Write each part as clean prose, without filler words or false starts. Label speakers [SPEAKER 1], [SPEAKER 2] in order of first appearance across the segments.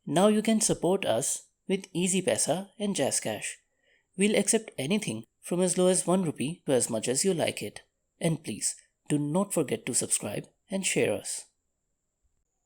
[SPEAKER 1] Now you can support us with Easy Pesa and Jazz Cash. We'll accept anything from as low as 1 rupee to as much as you like it. And please, do not forget to subscribe and share us.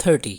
[SPEAKER 1] 30।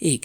[SPEAKER 1] 1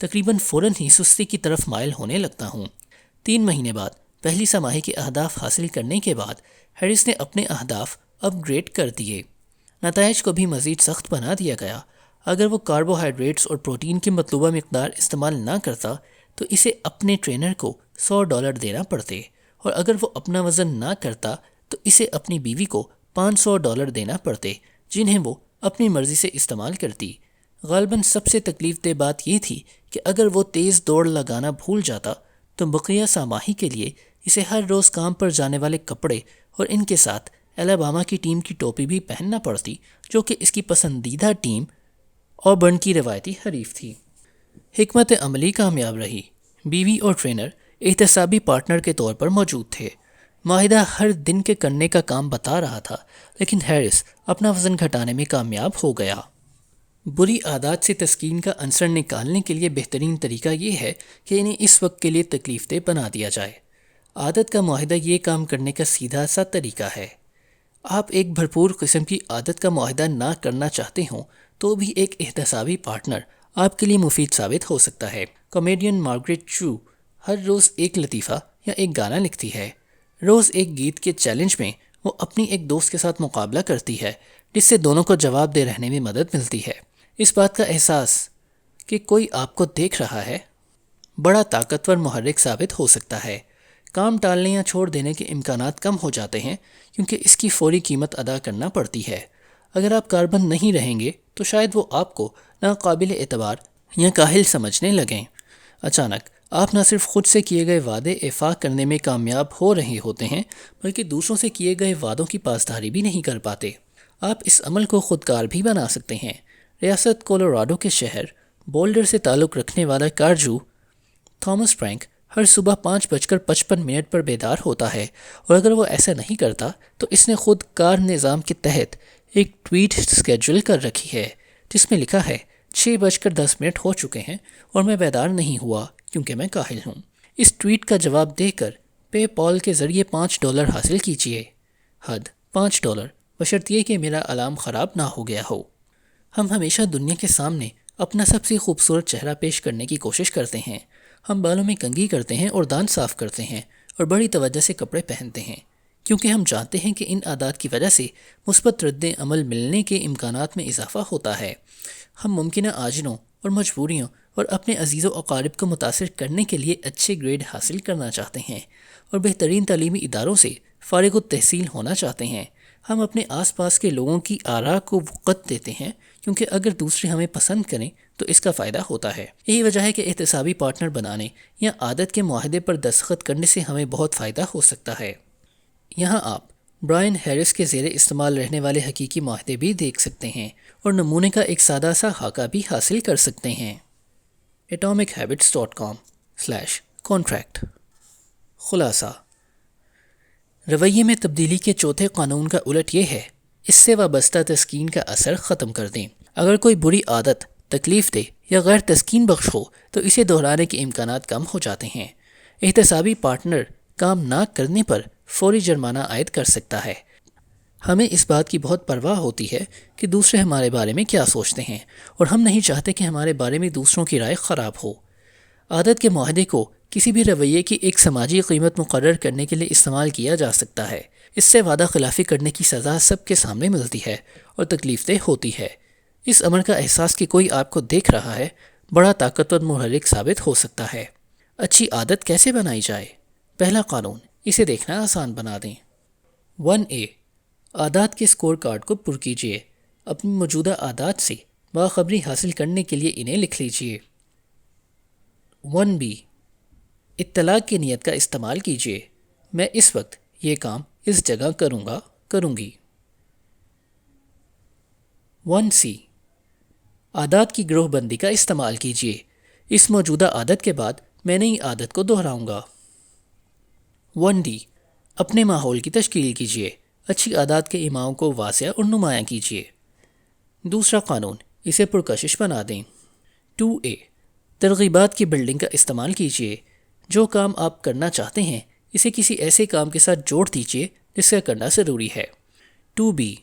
[SPEAKER 1] تقریباً فوراً ہی سستی کی طرف مائل ہونے لگتا ہوں۔ 3 مہینے بعد پہلی سماہی کے اہداف حاصل کرنے کے بعد ہیرس نے اپنے اہداف اپ گریڈ کر دیے۔ نتائج کو بھی مزید سخت بنا دیا گیا۔ اگر وہ کاربوہائیڈریٹس اور پروٹین کی مطلوبہ مقدار استعمال نہ کرتا تو اسے اپنے ٹرینر کو $100 دینا پڑتے، اور اگر وہ اپنا وزن نہ کرتا تو اسے اپنی بیوی کو $500 دینا پڑتے، جنہیں وہ اپنی مرضی سے استعمال کرتی۔ غالباً سب سے تکلیف دہ بات یہ تھی کہ اگر وہ تیز دوڑ لگانا بھول جاتا تو بقیہ ساماہی کے لیے اسے ہر روز کام پر جانے والے کپڑے اور ان کے ساتھ الاباما کی ٹیم کی ٹوپی بھی پہننا پڑتی، جو کہ اس کی پسندیدہ ٹیم آبرن کی روایتی حریف تھی۔ حکمت عملی کامیاب رہی۔ بیوی اور ٹرینر احتسابی پارٹنر کے طور پر موجود تھے۔ معاہدہ ہر دن کے کرنے کا کام بتا رہا تھا، لیکن ہیرس اپنا وزن گھٹانے میں کامیاب ہو گیا۔ بری عادات سے تسکین کا عنصر نکالنے کے لیے بہترین طریقہ یہ ہے کہ انہیں اس وقت کے لیے تکلیف دہ بنا دیا جائے۔ عادت کا معاہدہ یہ کام کرنے کا سیدھا سا طریقہ ہے۔ آپ ایک بھرپور قسم کی عادت کا معاہدہ نہ کرنا چاہتے ہوں تو بھی ایک احتسابی پارٹنر آپ کے لیے مفید ثابت ہو سکتا ہے۔ کامیڈین مارگریٹ چو ہر روز ایک لطیفہ یا ایک گانا لکھتی ہے۔ روز ایک گیت کے چیلنج میں وہ اپنی ایک دوست کے ساتھ مقابلہ کرتی ہے، جس سے دونوں کو جواب دے رہنے میں مدد ملتی ہے۔ اس بات کا احساس کہ کوئی آپ کو دیکھ رہا ہے بڑا طاقتور محرک ثابت ہو سکتا ہے۔ کام ٹالنے یا چھوڑ دینے کے امکانات کم ہو جاتے ہیں کیونکہ اس کی فوری قیمت ادا کرنا پڑتی ہے۔ اگر آپ کاربند نہیں رہیں گے تو شاید وہ آپ کو ناقابل اعتبار یا کاہل سمجھنے لگیں۔ اچانک آپ نہ صرف خود سے کیے گئے وعدے ایفا کرنے میں کامیاب ہو رہے ہوتے ہیں بلکہ دوسروں سے کیے گئے وعدوں کی پاسداری بھی نہیں کر پاتے۔ آپ اس عمل کو خودکار بھی بنا سکتے ہیں۔ ریاست کولوراڈو کے شہر بولڈر سے تعلق رکھنے والا کارجو تھامس فرینک ہر صبح 5:55 پر بیدار ہوتا ہے، اور اگر وہ ایسا نہیں کرتا تو اس نے خود کار نظام کے تحت ایک ٹویٹ سکیجول کر رکھی ہے جس میں لکھا ہے 6:10 ہو چکے ہیں اور میں بیدار نہیں ہوا کیونکہ میں کاہل ہوں۔ اس ٹویٹ کا جواب دے کر پے پال کے ذریعے $5 حاصل کیجیے۔ حد $5، بشرطیے کہ میرا الارم خراب نہ ہو گیا ہو۔ ہم ہمیشہ دنیا کے سامنے اپنا سب سے خوبصورت چہرہ پیش کرنے کی کوشش کرتے ہیں۔ ہم بالوں میں کنگھی کرتے ہیں اور دانت صاف کرتے ہیں اور بڑی توجہ سے کپڑے پہنتے ہیں، کیونکہ ہم جانتے ہیں کہ ان عادات کی وجہ سے مثبت رد عمل ملنے کے امکانات میں اضافہ ہوتا ہے۔ ہم ممکنہ آجنوں اور مجبوریوں اور اپنے عزیز و اقارب کو متاثر کرنے کے لیے اچھے گریڈ حاصل کرنا چاہتے ہیں اور بہترین تعلیمی اداروں سے فارغ التحصیل ہونا چاہتے ہیں۔ ہم اپنے آس پاس کے لوگوں کی آراء کو وقت دیتے ہیں کیونکہ اگر دوسرے ہمیں پسند کریں تو اس کا فائدہ ہوتا ہے۔ یہی وجہ ہے کہ احتسابی پارٹنر بنانے یا عادت کے معاہدے پر دستخط کرنے سے ہمیں بہت فائدہ ہو سکتا ہے۔ یہاں آپ برائن ہیرس کے زیر استعمال رہنے والے حقیقی معاہدے بھی دیکھ سکتے ہیں اور نمونے کا ایک سادہ سا خاکہ بھی حاصل کر سکتے ہیں۔ atomichabits.com/contract۔ خلاصہ: رویے میں تبدیلی کے چوتھے قانون کا الٹ یہ ہے: اس سے وابستہ تسکین کا اثر ختم کر دیں۔ اگر کوئی بری عادت تکلیف دہ یا غیر تسکین بخش ہو تو اسے دہرانے کے امکانات کم ہو جاتے ہیں۔ احتسابی پارٹنر کام نہ کرنے پر فوری جرمانہ عائد کر سکتا ہے۔ ہمیں اس بات کی بہت پرواہ ہوتی ہے کہ دوسرے ہمارے بارے میں کیا سوچتے ہیں، اور ہم نہیں چاہتے کہ ہمارے بارے میں دوسروں کی رائے خراب ہو۔ عادت کے معاہدے کو کسی بھی رویے کی ایک سماجی قیمت مقرر کرنے کے لیے استعمال کیا جا سکتا ہے۔ اس سے وعدہ خلافی کرنے کی سزا سب کے سامنے ملتی ہے اور تکلیف دہ ہوتی ہے۔ اس امر کا احساس کہ کوئی آپ کو دیکھ رہا ہے بڑا طاقتور محرک ثابت ہو سکتا ہے۔ اچھی عادت کیسے بنائی جائے؟ پہلا قانون: اسے دیکھنا آسان بنا دیں۔ 1A، عادات کے اسکور کارڈ کو پر کیجیے۔ اپنی موجودہ عادات سے باخبری حاصل کرنے کے لیے انہیں لکھ لیجیے۔ 1B، اطلاع کی نیت کا استعمال کیجیے۔ میں اس وقت یہ کام اس جگہ کروں گی۔ 1C، عادات کی گروہ بندی کا استعمال کیجیے۔ اس موجودہ عادت کے بعد میں نئی عادت کو دہراؤں گا۔ 1D، اپنے ماحول کی تشکیل کیجیے۔ اچھی عادات کے ایماؤں کو واضح اور نمایاں کیجیے۔ دوسرا قانون: اسے پرکشش بنا دیں۔ 2A، ترغیبات کی بلڈنگ کا استعمال کیجیے۔ جو کام آپ کرنا چاہتے ہیں اسے کسی ایسے کام کے ساتھ جوڑ دیجیے جس کا کرنا ضروری ہے۔ 2B،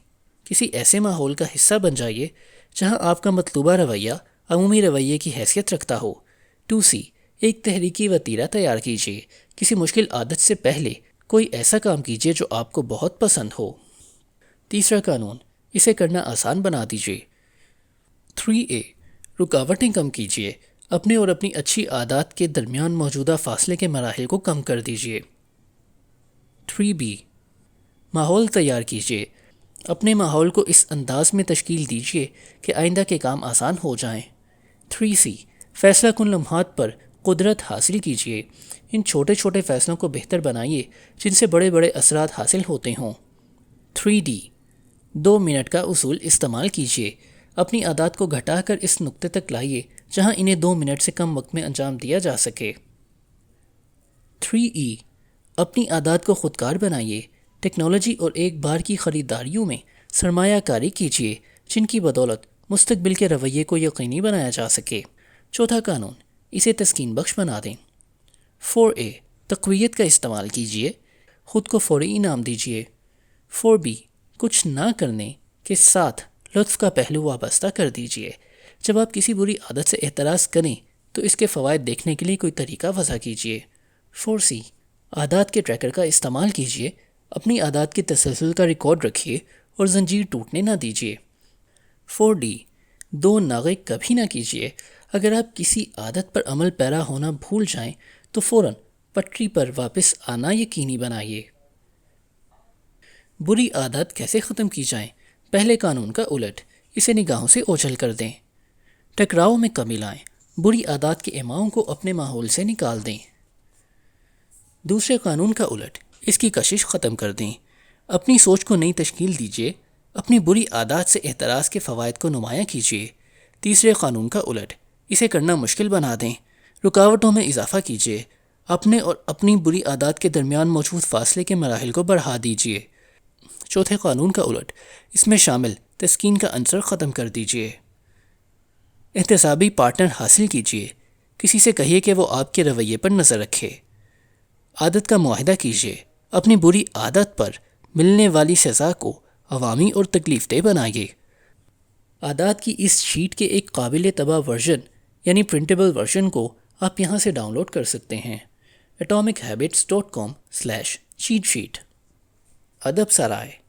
[SPEAKER 1] کسی ایسے ماحول کا حصہ بن جائیے جہاں آپ کا مطلوبہ رویہ عمومی رویے کی حیثیت رکھتا ہو۔ 2C. ایک تحریکی وتیرہ تیار کیجیے. کسی مشکل عادت سے پہلے کوئی ایسا کام کیجیے جو آپ کو بہت پسند ہو. تیسرا قانون، اسے کرنا آسان بنا دیجیے. 3A. رکاوٹیں کم کیجیے. اپنے اور اپنی اچھی عادات کے درمیان موجودہ فاصلے کے مراحل کو کم کر دیجیے. 3B. ماحول تیار کیجیے. اپنے ماحول کو اس انداز میں تشکیل دیجیے کہ آئندہ کے کام آسان ہو جائیں. 3C. فیصلہ کن لمحات پر قدرت حاصل کیجیے. ان چھوٹے چھوٹے فیصلوں کو بہتر بنائیے جن سے بڑے بڑے اثرات حاصل ہوتے ہوں. 3D. 2 منٹ کا اصول استعمال کیجیے. اپنی عادات کو گھٹا کر اس نقطے تک لائیے جہاں انہیں 2 منٹ سے کم وقت میں انجام دیا جا سکے. 3E. اپنی عادات کو خودکار بنائیے. ٹیکنالوجی اور ایک بار کی خریداریوں میں سرمایہ کاری کیجیے جن کی بدولت مستقبل کے رویے کو یقینی بنایا جا سکے. چوتھا قانون، اسے تسکین بخش بنا دیں. 4A. تقویت کا استعمال کیجیے. خود کو فوری انعام دیجیے. 4B. کچھ نہ کرنے کے ساتھ لطف کا پہلو وابستہ کر دیجیے. جب آپ کسی بری عادت سے احتراز کریں تو اس کے فوائد دیکھنے کے لیے کوئی طریقہ وضع کیجیے. 4C. عادات کے ٹریکر کا استعمال کیجیے. اپنی عادات کے تسلسل کا ریکارڈ رکھیے اور زنجیر ٹوٹنے نہ دیجیے. 4D. 2 ناغے کبھی نہ کیجیے. اگر آپ کسی عادت پر عمل پیرا ہونا بھول جائیں تو فوراً پٹری پر واپس آنا یقینی بنائیے. بری عادت کیسے ختم کی جائیں؟ پہلے قانون کا الٹ، اسے نگاہوں سے اوجھل کر دیں. ٹکراؤ میں کمی لائیں. بری عادات کے ایماؤں کو اپنے ماحول سے نکال دیں. دوسرے قانون کا الٹ، اس کی کشش ختم کر دیں. اپنی سوچ کو نئی تشکیل دیجیے. اپنی بری عادات سے احتراز کے فوائد کو نمایاں کیجیے. تیسرے قانون کا الٹ، اسے کرنا مشکل بنا دیں. رکاوٹوں میں اضافہ کیجیے. اپنے اور اپنی بری عادات کے درمیان موجود فاصلے کے مراحل کو بڑھا دیجیے. چوتھے قانون کا الٹ، اس میں شامل تسکین کا عنصر ختم کر دیجیے. احتسابی پارٹنر حاصل کیجیے. کسی سے کہیے کہ وہ آپ کے رویے پر نظر رکھے. عادت کا معاہدہ کیجیے. اپنی بری عادت پر ملنے والی سزا کو عوامی اور تکلیف دہ بنائیے. عادات کی اس شیٹ کے ایک قابل طبع ورژن یعنی پرنٹیبل ورژن کو آپ یہاں سے ڈاؤن لوڈ کر سکتے ہیں. atomic habits.com/cheat sheet. ادب سرائے.